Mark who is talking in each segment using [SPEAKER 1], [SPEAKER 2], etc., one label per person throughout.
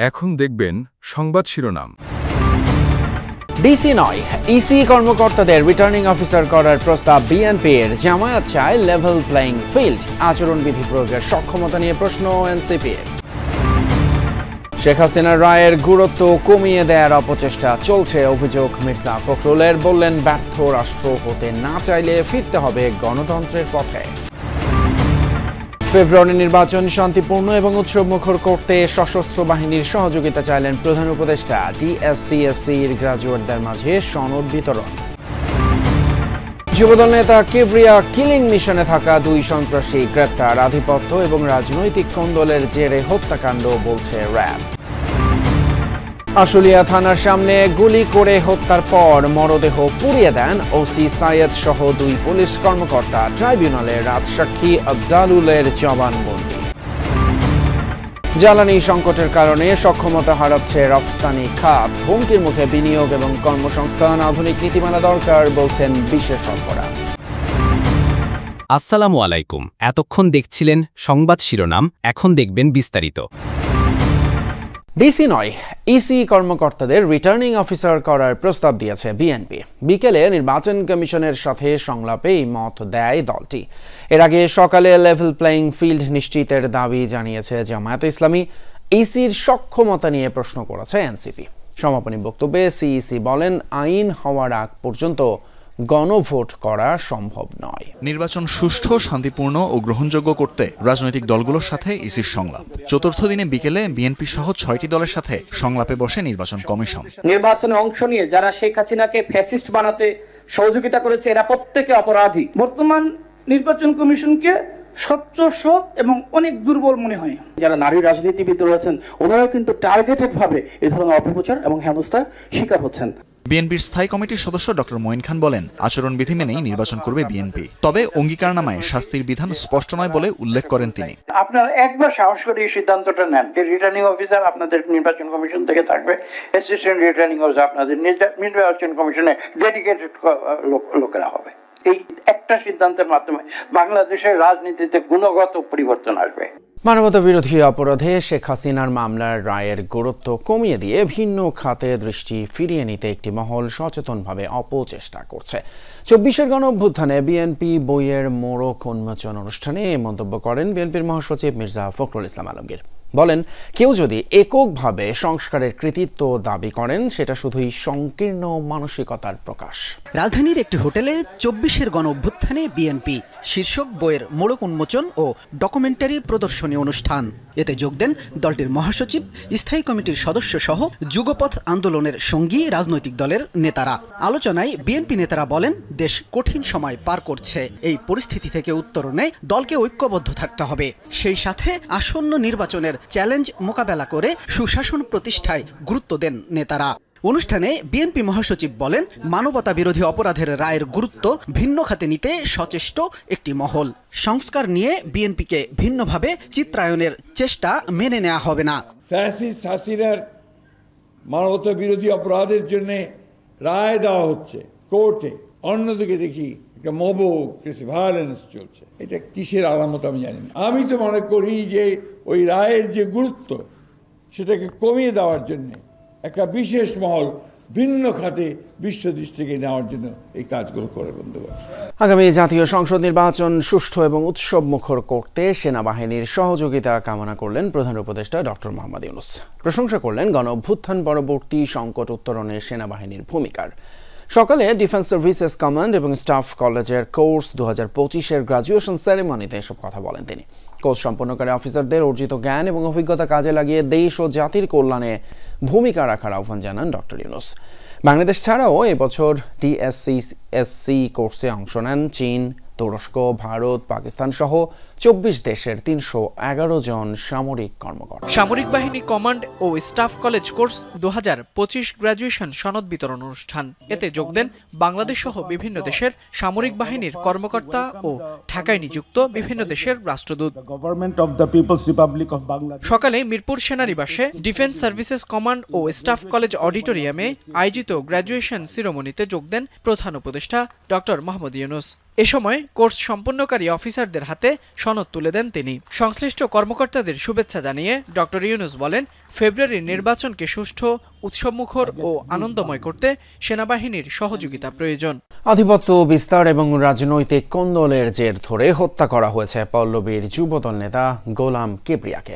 [SPEAKER 1] এখন দেখবেন সংবাদ শিরোনাম।
[SPEAKER 2] ডিসি নয়, ইসি কর্মকর্তাদের রিটার্নিং অফিসার করার প্রস্তাব বিএনপির। জামায়াত চায় লেভেল প্লেইং ফিল্ড। আচরণবিধি প্রয়োগের সক্ষমতা নিয়ে প্রশ্ন এনসিপির। শেখ হাসিনার রায়ের গুরুত্ব কমিয়ে দেওয়ার অপচেষ্টা চলছে, অভিযোগ মির্জা ফখরুলের। বললেন, ব্যর্থ রাষ্ট্র হতে না চাইলে ফিরতে হবে গণতন্ত্রের পথে। ফেব্রুয়ারি নির্বাচন শান্তিপূর্ণ এবং উৎসবমুখর করতে সশস্ত্র বাহিনীর সহযোগিতা চাইলেন প্রধান উপদেষ্টা। ডিএসসিএসসির গ্রাজুয়েটদের মাঝে সনদ বিতরণ। যুবদল নেতা কিবরিয়া কিলিং মিশনে থাকা 2 সন্ত্রাসী গ্রেপ্তার। আধিপত্য এবং রাজনৈতিক কোন্দলের জেরে হত্যাকাণ্ড বলছে র্যাব। আশুলিয়া থানার সামনে গুলি করে হত্যার পর মরদেহ পুড়িয়ে দেন ওসি সাইয়েদ সহ 2 পুলিশ কর্মকর্তা। ট্রাইব্যুনালে রাজসাক্ষী আফজালুলের জবানবন্দি। জ্বালানি সংকটের কারণে সক্ষমতা হারাচ্ছে রফতানি খাত। হুমকির মুখে বিনিয়োগ এবং কর্মসংস্থান। আধুনিক নীতিমালা দরকার, বলছেন বিশেষজ্ঞরা।
[SPEAKER 3] আসসালামু আলাইকুম। এতক্ষণ দেখছিলেন সংবাদ শিরোনাম, এখন দেখবেন বিস্তারিত।
[SPEAKER 2] ডিসি নয়, ইসি কর্মকর্তাদের রিটার্নিং অফিসার করার প্রস্তাব দিয়েছে বিএনপি। বিকেলে নির্বাচন কমিশনের সাথে সংলাপে এই মত দেয় দলটি। এর আগে সকালে লেভেল প্লেইং ফিল্ড নিশ্চিতের দাবি জানিয়েছে জামায়াতে ইসলামী। ইসির সক্ষমতা নিয়ে প্রশ্ন করেছে এনসিপি। সমাপনী বক্তব্যে সিইসি বলেন, আইন হওয়ার আগ পর্যন্ত গণভোট করা সম্ভব নয়।
[SPEAKER 4] নির্বাচন সুষ্ঠু, শান্তিপূর্ণ ও গ্রহণযোগ্য করতে রাজনৈতিক দলগুলোর সাথে ইসির সংলাপ। চতুর্থ দিনে বিকেলে বিএনপি সহ 6টি দলের সাথে সংলাপে বসে নির্বাচন কমিশন।
[SPEAKER 5] নির্বাচনে অংশ নিয়ে যারা শেখ হাসিনাকে ফ্যাসিস্ট বানাতে সহযোগিতা করেছে, এরা প্রত্যেকে অপরাধী। বর্তমান নির্বাচন কমিশনকে স্বচ্ছ, সৎ এবং অনেক দুর্বল মনে হয়। যারা নারী রাজনীতিবিদ রয়েছেন, ওনারাও কিন্তু টার্গেটেড ভাবে এই ধরনের অপপ্রচার এবং হেনস্থার শিকার হচ্ছেন।
[SPEAKER 4] বিএনপির স্থায়ী কমিটির সদস্য ডক্টর মঈন খান বলেন, আচরণবিধি মেনেই নির্বাচন করবে বিএনপি। তবে অঙ্গীকারনামায় শাস্তির বিধান স্পষ্ট নয় বলে উল্লেখ করেন তিনি।
[SPEAKER 5] আপনারা একবার সাহস করে এই সিদ্ধান্তটা নেন যে রিটার্নিং অফিসার আপনাদের নির্বাচন কমিশন থেকে থাকবে, অ্যাসিস্ট্যান্ট রিটার্নিং অফিসার আপনাদের নির্বাচন কমিশনে ডেডিকেটেড লোকেরা হবে। এই একটা সিদ্ধান্তের মাধ্যমে বাংলাদেশের রাজনীতিতে গুণগত পরিবর্তন আসবে।
[SPEAKER 2] মানবতা বিরোধী অপরাধে শেখ হাসিনার মামলার রায়ের গুরুত্ব কমিয়ে দিয়ে ভিন্ন খাতে দৃষ্টি ফিরিয়ে নিতে একটি মহল সচেতনভাবে অপচেষ্টা করছে। 24-এর গণঅভ্যুত্থানে বিএনপি বইয়ের মোড়ক উন্মোচন অনুষ্ঠানে এ মন্তব্য করেন বিএনপির মহাসচিব মির্জা ফখরুল ইসলাম আলমগীর। বলেন, কেউ যদি এককভাবে সংস্কারের কৃতিত্ব দাবি করেন, সেটা শুধুই সংকীর্ণ মানসিকতার প্রকাশ।
[SPEAKER 6] রাজধানীর একটি হোটেলে 24-এর গণঅভ্যুত্থানে বিএনপি শীর্ষক বইয়ের মোড়ক উন্মোচন ও ডকুমেন্টারি প্রদর্শনী অনুষ্ঠান। এতে যোগ দেন দলটির মহাসচিব, স্থায়ী কমিটির সদস্য সহ যুগপথ আন্দোলনের সঙ্গী রাজনৈতিক দলের নেতারা। আলোচনায় বিএনপি নেতারা বলেন, দেশ কঠিন সময় পার করছে। এই পরিস্থিতি থেকে উত্তরণে দলকে ঐক্যবদ্ধ থাকতে হবে। সেই সাথে আসন্ন নির্বাচনের চ্যালেঞ্জ মোকাবেলা করে সুশাসন প্রতিষ্ঠায় গুরুত্ব দেন নেতারা। অনুষ্ঠানে বিএনপি মহাসচিব বলেন, মানবতা বিরোধী অপরাধের রায়ের গুরুত্ব ভিন্ন খাতে নিতে সচেষ্ট একটি মহল। সংস্কার নিয়ে বিএনপিকে ভিন্নভাবে চিত্রায়নের চেষ্টা মেনে নেওয়া হবে না।
[SPEAKER 7] ফ্যাসিস্ট হাসিনার মানবতা বিরোধী অপরাধের জন্য রায় দেওয়া হচ্ছে কোর্টে, অন্যদিকে দেখি মব ভায়োলেন্স চলছে। এটা কিসের আলামত আমি জানি না। আমি তো মনে করি যে ওই রায়ের যে গুরুত্ব, সেটাকে কমিয়ে দেওয়ার জন্য একটা বিশেষ মহল ভিন্ন খাতে বিশ্ব দৃষ্টিকে নেওয়ার জন্য এই কাজগুলো করে বন্ধুগণ।
[SPEAKER 2] আগামী জাতীয় সংসদ নির্বাচন সুষ্ঠু এবং উৎসব মুখর করতে সেনাবাহিনীর সহযোগিতা কামনা করলেন প্রধান উপদেষ্টা ডক্টর মোহাম্মদ ইউনূস। প্রশংসা করলেন গণ অভ্যুত্থান পরবর্তী সংকট উত্তরণে সেনাবাহিনীর ভূমিকার। সকালে ডিফেন্স সার্ভিসেস কমান্ড এবং স্টাফ কলেজের কোর্স 2025-এর গ্রাজুয়েশন সেরেমনিতে এসব কথা বলেন তিনি। কোর্স সম্পন্নকারী অফিসারদের অর্জিত জ্ঞান এবং অভিজ্ঞতা কাজে লাগিয়ে দেশ ও জাতির কল্যাণে ভূমিকা রাখার আহ্বান জানান ডক্টর ইউনূস। বাংলাদেশ ছাড়াও এবছর ডিএসসিএসসি কোর্সে অংশ নেন চীন, তুরস্ক, ভারত, পাকিস্তান সহ 24 দেশের 311 জন সামরিক কর্মকর্তা।
[SPEAKER 8] সামরিক বাহিনী কমান্ড ও স্টাফ কলেজ কোর্স 2025 গ্রাজুয়েশন সনদ বিতরণ অনুষ্ঠান। এতে যোগ দেন বাংলাদেশ সহ বিভিন্ন দেশের সামরিক বাহিনীর কর্মকর্তা ও ঢাকায় নিযুক্ত বিভিন্ন দেশের রাষ্ট্রদূত। সকালে মিরপুর সেনানিবাসে ডিফেন্স সার্ভিসেস কমান্ড ও স্টাফ কলেজ অডিটোরিয়ামে আয়োজিত গ্রাজুয়েশন সেরেমনিতে যোগ দেন প্রধান উপদেষ্টা ডক্টর মোহাম্মদ ইউনূস। এ সময় কোর্স সম্পন্নকারী অফিসারদের হাতে সনদ তুলে দেন তিনি। সংশ্লিষ্ট কর্মকর্তাদের শুভেচ্ছা জানিয়ে ডক্টর ইউনূস বলেন, ফেব্রুয়ারির নির্বাচনকে সুষ্ঠু, উৎসবমুখর ও আনন্দময় করতে সেনাবাহিনীর সহযোগিতা প্রয়োজন।
[SPEAKER 2] আধিপত্য বিস্তার এবং রাজনৈতিক কোন্দলের জের ধরে হত্যা করা হয়েছে পল্লবীর যুবদল নেতা গোলাম কিবরিয়াকে।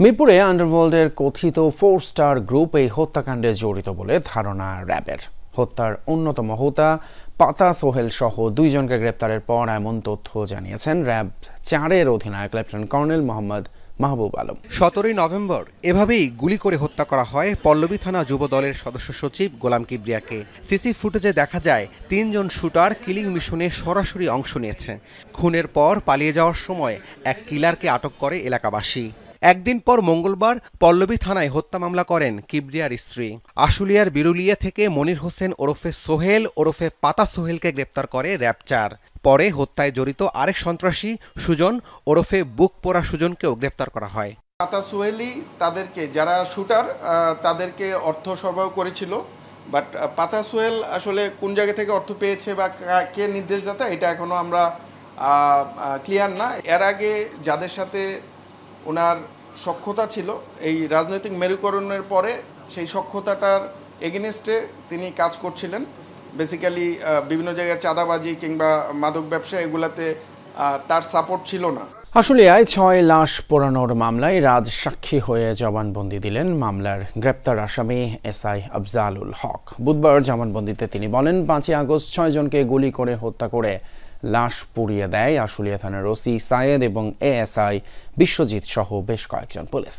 [SPEAKER 2] মিরপুরে আন্ডারওয়ার্ল্ডের কথিত 4 স্টার গ্রুপ এই হত্যাকাণ্ডে জড়িত বলে ধারণা র্যাবের। হত্যার অন্যতম হোতা পাতা সোহেল সহ 2 জনকে গ্রেপ্তারের পর এমন তথ্য জানিয়েছেন র্যাব 4-এর অধিনায়ক lieutenant colonel Mohammad Mahbub Alam.
[SPEAKER 9] 17 November এভাবেই গুলি করে হত্যা করা হয় পল্লবী থানা যুব দলের সদস্য সচিব গোলাম কিবরিয়াকে। সিসি ফুটেজে দেখা যায় 3 জন শুটার কিলিং মিশনে সরাসরি অংশ নিয়েছে। খুনের পর পালিয়ে যাওয়ার সময় এক কিলারকে আটক করে এলাকাবাসী। একদিন পর মঙ্গলবার পল্লবী থানায় হত্যা মামলা করেন কিবরিয়ার স্ত্রী। আশুলিয়ার বিরুলিয়া থেকে মনির হোসেন ওরফে সোহেল ওরফে পাতা সোহেলকে গ্রেপ্তার করে র্যাব 4। পরে হত্যায় জড়িত আরেক সন্ত্রাসী সুজন ওরফে বুক পোড়া সুজনকেও গ্রেপ্তার করা হয়।
[SPEAKER 10] পাতা সোহেলই তাদেরকে, যারা শুটার তাদেরকে অর্থ সরবরাহ করেছিল। বাট পাতা সোহেল আসলে কোন জায়গা থেকে অর্থ পেয়েছে বা কে নির্দেশদাতা এটা এখনো আমরা ক্লিয়ার না। এর আগে যাদের সাথে ওনার সখ্যতা ছিল, এই রাজনৈতিক মেরুকরণের পরে সেই সখ্যতাটার এগেনস্টে তিনি কাজ করছিলেন। বেসিক্যালি বিভিন্ন জায়গায় চাঁদাবাজি কিংবা মাদক ব্যবসা এগুলাতে তার সাপোর্ট ছিল না।
[SPEAKER 2] আশুলিয়ায় 6 লাশ পোড়ানোর মামলায় রাজ সাক্ষী হয়ে জবানবন্দি দিলেন মামলার গ্রেপ্তার আসামি এসআই আফজালুল হক। বুধবার জবানবন্দিতে তিনি বলেন, 5 আগস্ট 6 জনকে গুলি করে হত্যা করে লাশ পুড়িয়ে দেয় আশুলিয়া থানার ওসি সায়েদ এবং এএসআই বিশ্বজিৎ সহ বেশ কয়েকজন পুলিশ।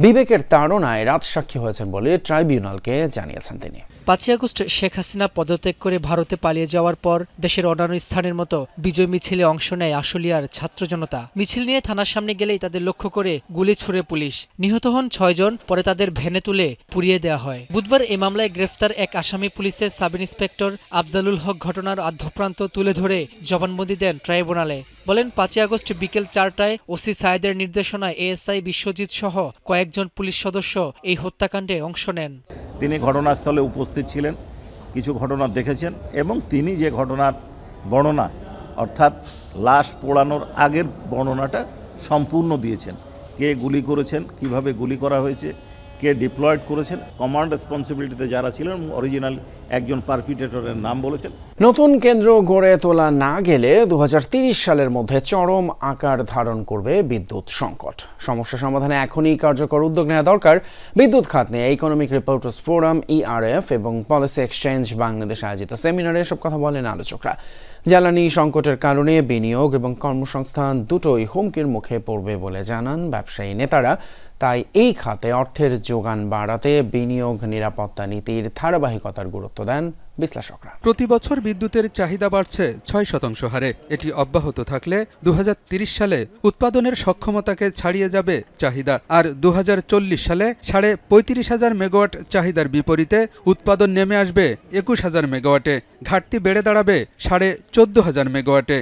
[SPEAKER 2] বিবেকের তাড়নায় রাজসাক্ষী হয়েছেন বলে ট্রাইব্যুনালকে জানিয়েছেন তিনি।
[SPEAKER 11] 5 আগস্ট শেখ হাসিনা পদত্যাগ করে ভারতে পালিয়ে যাওয়ার পর দেশের অন্যান্য স্থানের মতো বিজয় মিছিলে অংশ নেয় আশুলিয়ার ছাত্র জনতা। মিছিল নিয়ে থানার সামনে গেলেই তাদের লক্ষ্য করে গুলি ছুড়ে পুলিশ। নিহত হন 6 জন, পরে তাদের ভ্যানে তুলে পুড়িয়ে দেওয়া হয়। বুধবার এই মামলায় গ্রেফতার এক আসামি পুলিশের সাব ইন্সপেক্টর আফজালুল হক ঘটনার আদ্যপ্রান্ত তুলে ধরে জবানবন্দি দেন ট্রাইব্যুনালে। বলেন, 5 আগস্ট বিকেল 4টায় ওসি সায়েদের নির্দেশনায় এএসআই বিশ্বজিৎ সহ কয়েকজন পুলিশ সদস্য এই হত্যাকাণ্ডে অংশ নেন।
[SPEAKER 12] তিনি ঘটনাস্থলে উপস্থিত ছিলেন, কিছু ঘটনা দেখেছেন এবং তিনি যে ঘটনার বর্ণনা অর্থাৎ লাশ পোড়ানোর আগের বর্ণনাটা সম্পূর্ণ দিয়েছেন। কে গুলি করেছেন, কিভাবে গুলি করা হয়েছে, কে ডিপ্লয়েড করেছেন, কমান্ড রেসপন্সিবিলিটিতে যারা ছিলেন, অরিজিনাল একজন পারপিটেটরের নাম বলেছেন।
[SPEAKER 2] নতুন কেন্দ্র গড়ে তোলা না গেলে 2030 সালের মধ্যে চরম আকার ধারণ করবে বিদ্যুৎ সংকট। সমস্যা সমাধানে এখনই কার্যকর উদ্যোগ নেওয়া দরকার। বিদ্যুৎ খাত নিয়ে ইকোনমিক রিপোর্টার্স ফোরাম, ইআরএফ এবং পলিসি এক্সচেঞ্জ বাংলাদেশ আয়োজিত সেমিনারে এসব কথা বলেন আলোচকরা। জ্বালানি সংকটের কারণে বিনিয়োগ এবং কর্মসংস্থান দুটোই হুমকির মুখে পড়বে বলে জানান ব্যবসায়ী নেতারা। তাই এই খাতে অর্থের যোগান বাড়াতে বিনিয়োগ নিরাপত্তা নীতির ধারাবাহিকতার গুরুত্ব দেন বিশ্লেষকরা।
[SPEAKER 13] প্রতি বছর বিদ্যুতের চাহিদা বাড়ছে 6% হারে। এটি অব্যাহত থাকলে 2030 সালে উৎপাদনের সক্ষমতাকে ছাড়িয়ে যাবে চাহিদা। আর 2040 সালে 35,500 মেগাওয়াট চাহিদার বিপরীতে উৎপাদন নেমে আসবে 21,000 মেগাওয়াটে। ঘাটতি বেড়ে দাঁড়াবে 14,500 মেগাওয়াটে।